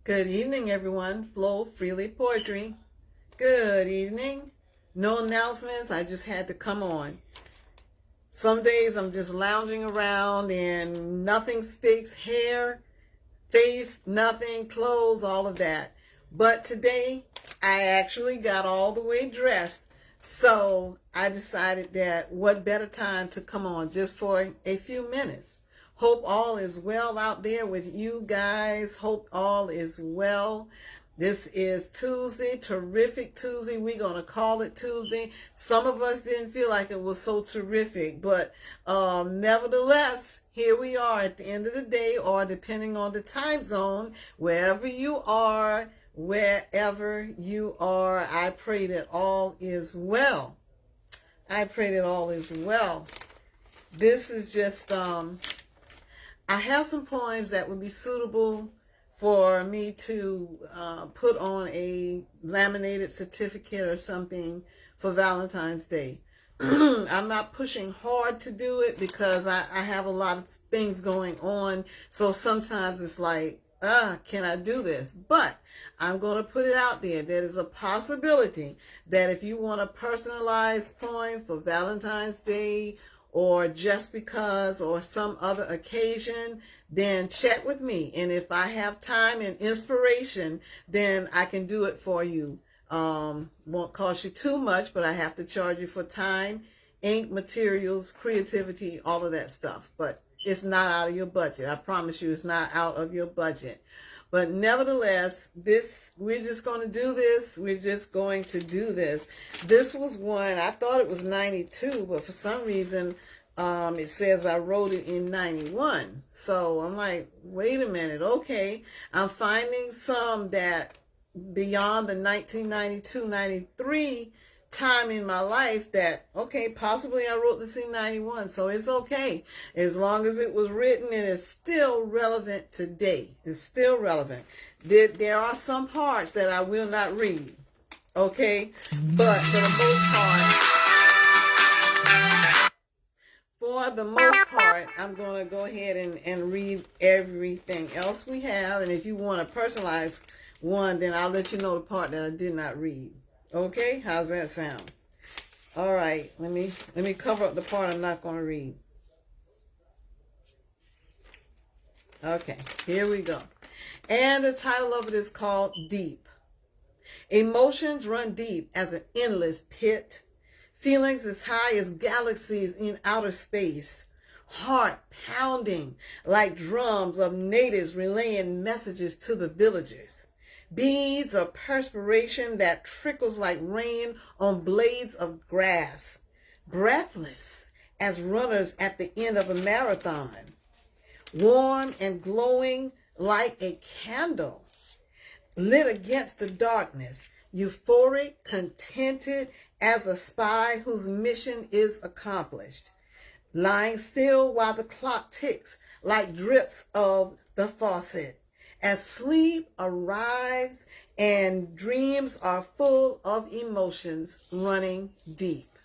Good evening, everyone. Flow Freely Poetry. Good evening. No announcements. I just had to come on. Some days I'm just lounging around and nothing's fixed. Hair, face, nothing, clothes, all of that. But today I actually got all the way dressed. So I decided that what better time to come on just for a few minutes. Hope all is well out there with you guys. Hope all is well. This is Tuesday, terrific Tuesday. We're going to call it Tuesday. Some of us didn't feel like it was so terrific, but nevertheless, here we are at the end of the day, or depending on the time zone, wherever you are, I pray that all is well. I pray that all is well. This is just, I have some poems that would be suitable for me to put on a laminated certificate or something for Valentine's Day. I'm not pushing hard to do it because I have a lot of things going on. So sometimes it's like, can I do this? But I'm going to put it out there. There is a possibility that if you want a personalized poem for Valentine's Day or just because or some other occasion, then check with me. And if I have time and inspiration, then I can do it for you. Won't cost you too much, but I have to charge you for time, ink, materials, creativity, all of that stuff. But it's not out of your budget. I promise you it's not out of your budget. But nevertheless, we're just going to do this. We're just going to do this. This was one, I thought it was 92, but for some reason, it says I wrote it in 91. So I'm like, wait a minute. Okay. I'm finding some that beyond the 1992, 93 time in my life that, okay, possibly I wrote this in 91. So it's okay. As long as it was written and it's still relevant today. It's still relevant. There are some parts that I will not read. Okay. But for the most part, I'm going to go ahead and read everything else we have. And if you want a personalized one, then I'll let you know the part that I did not read. Okay? How's that sound? All right. Let me cover up the part I'm not going to read. Okay. Here we go. And the title of it is called Deep. Emotions run deep as an endless pit. Feelings as high as galaxies in outer space. Heart pounding like drums of natives relaying messages to the villagers. Beads of perspiration that trickles like rain on blades of grass. Breathless as runners at the end of a marathon. Warm and glowing like a candle lit against the darkness. Euphoric, contented as a spy whose mission is accomplished. Lying still while the clock ticks like drips of the faucet. As sleep arrives and dreams are full of emotions running deep.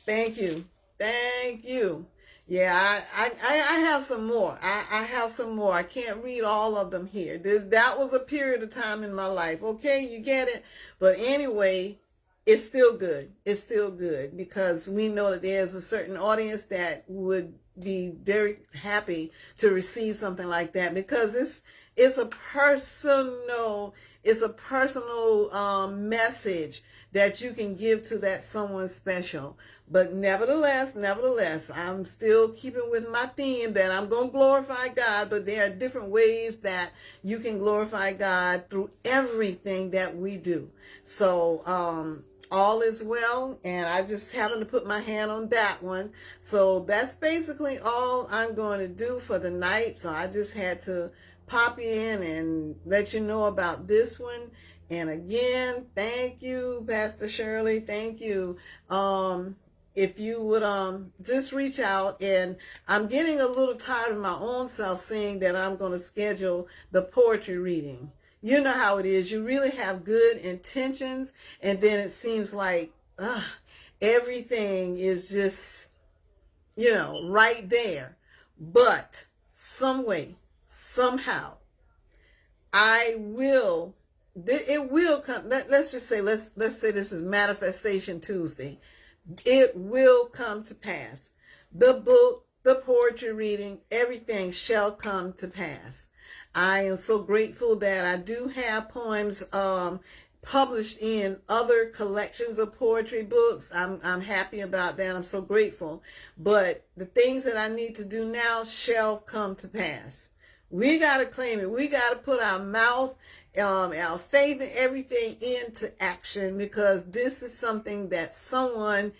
Thank you. Thank you. Yeah, I have some more. I have some more. I can't read all of them here. That was a period of time in my life. Okay, you get it? But anyway, it's still good. It's still good because we know that there's a certain audience that would be very happy to receive something like that because it's a personal message that you can give to that someone special. But nevertheless, I'm still keeping with my theme that I'm going to glorify God, but there are different ways that you can glorify God through everything that we do. So, all is well, and I just happened to put my hand on that one. So that's basically all I'm going to do for the night. So I just had to pop in and let you know about this one. And again, thank you, Pastor Shirley. Thank you. If you would just reach out, and I'm getting a little tired of my own self saying that I'm going to schedule the poetry reading. You know how it is. You really have good intentions, and then it seems like everything is just, right there. But some way, somehow, it will come. Let's just say, let's say this is Manifestation Tuesday. It will come to pass. The book, the poetry reading, everything shall come to pass. I am so grateful that I do have poems published in other collections of poetry books. I'm happy about that. I'm so grateful. But the things that I need to do now shall come to pass. We got to claim it. We got to put our mouth, our faith and everything into action, because this is something that someone's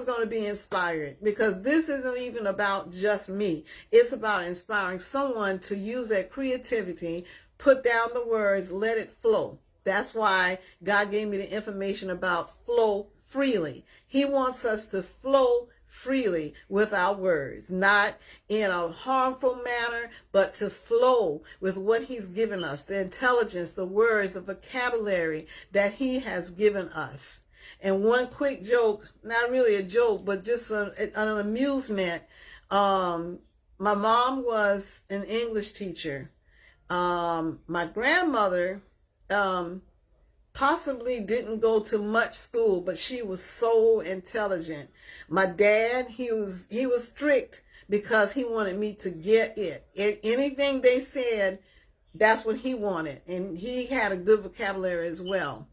going to be inspired, because this isn't even about just me. It's about inspiring someone to use their creativity, put down the words, let it flow. That's why God gave me the information about flow freely. He wants us to flow freely with our words, not in a harmful manner, but to flow with what he's given us, the intelligence, the words, the vocabulary that he has given us. And one quick joke, not really a joke, but just an amusement. My mom was an English teacher. My grandmother possibly didn't go to much school, but she was so intelligent. My dad, he was strict because he wanted me to get it. Anything they said, that's what he wanted. And he had a good vocabulary as well.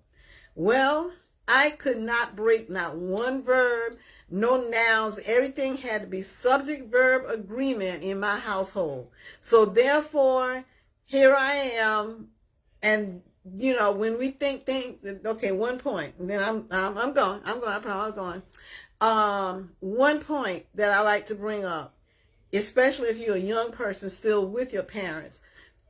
Well, I could not break not one verb, no nouns. Everything had to be subject-verb agreement in my household. So therefore, here I am. And you know, when we think, okay, one point, and then I'm going, I promise I'm going. One point that I like to bring up, especially if you're a young person still with your parents,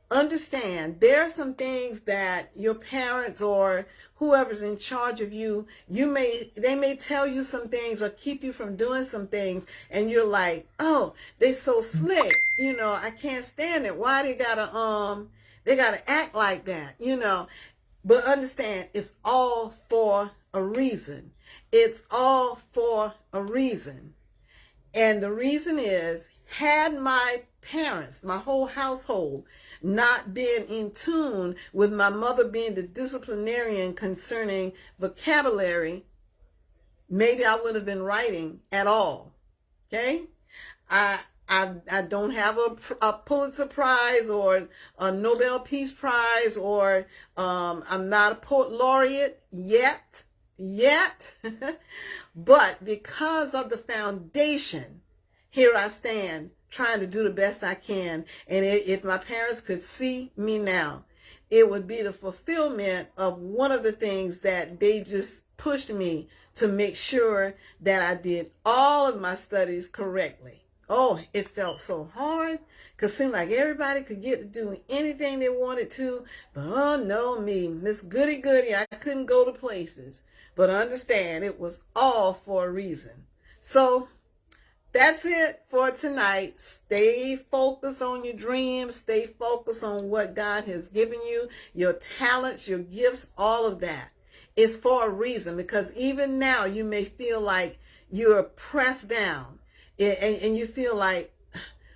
understand there are some things that your parents or whoever's in charge of you, they may tell you some things or keep you from doing some things, and you're like, oh, they're so slick, you know, I can't stand it. Why they gotta act like that, you know? But understand, it's all for a reason. It's all for a reason. And the reason is, had my parents, my whole household, not been in tune with my mother being the disciplinarian concerning vocabulary, maybe I would have been writing at all. Okay? I don't have a Pulitzer Prize or a Nobel Peace Prize, or I'm not a poet laureate yet. But because of the foundation, here I stand trying to do the best I can. And if my parents could see me now, it would be the fulfillment of one of the things that they just pushed me to make sure that I did all of my studies correctly. Oh, it felt so hard, because it seemed like everybody could get to doing anything they wanted to. But oh no, me, Miss Goody Goody, I couldn't go to places. But understand, it was all for a reason. So that's it for tonight. Stay focused on your dreams. Stay focused on what God has given you, your talents, your gifts, all of that. It's for a reason, because even now you may feel like you're pressed down. And you feel like,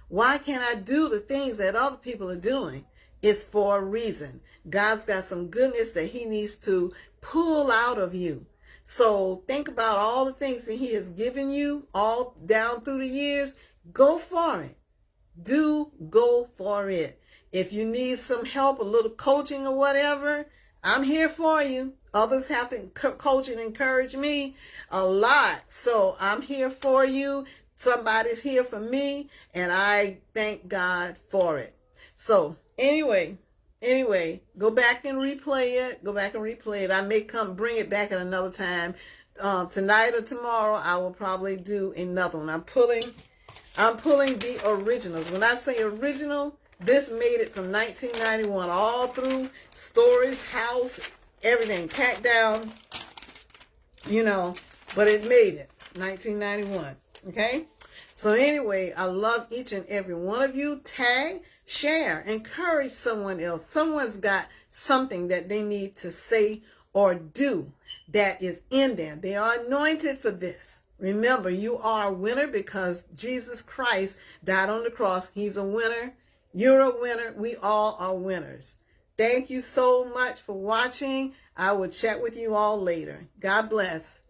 why can't I do the things that other people are doing? It's for a reason. God's got some goodness that he needs to pull out of you. So think about all the things that he has given you all down through the years. Go for it. Go for it. If you need some help, a little coaching or whatever, I'm here for you. Others have to coach and encourage me a lot. So I'm here for you. Somebody's here for me, and I thank God for it. So anyway, go back and replay it. I may come bring it back at another time. Tonight or tomorrow, I will probably do another one. I'm pulling the originals. When I say original, this made it from 1991 all through storage, house, everything packed down, you know, but it made it 1991. Okay? So anyway, I love each and every one of you. Tag, share, encourage someone else. Someone's got something that they need to say or do that is in them. They are anointed for this. Remember, you are a winner because Jesus Christ died on the cross. He's a winner. You're a winner. We all are winners. Thank you so much for watching. I will chat with you all later. God bless.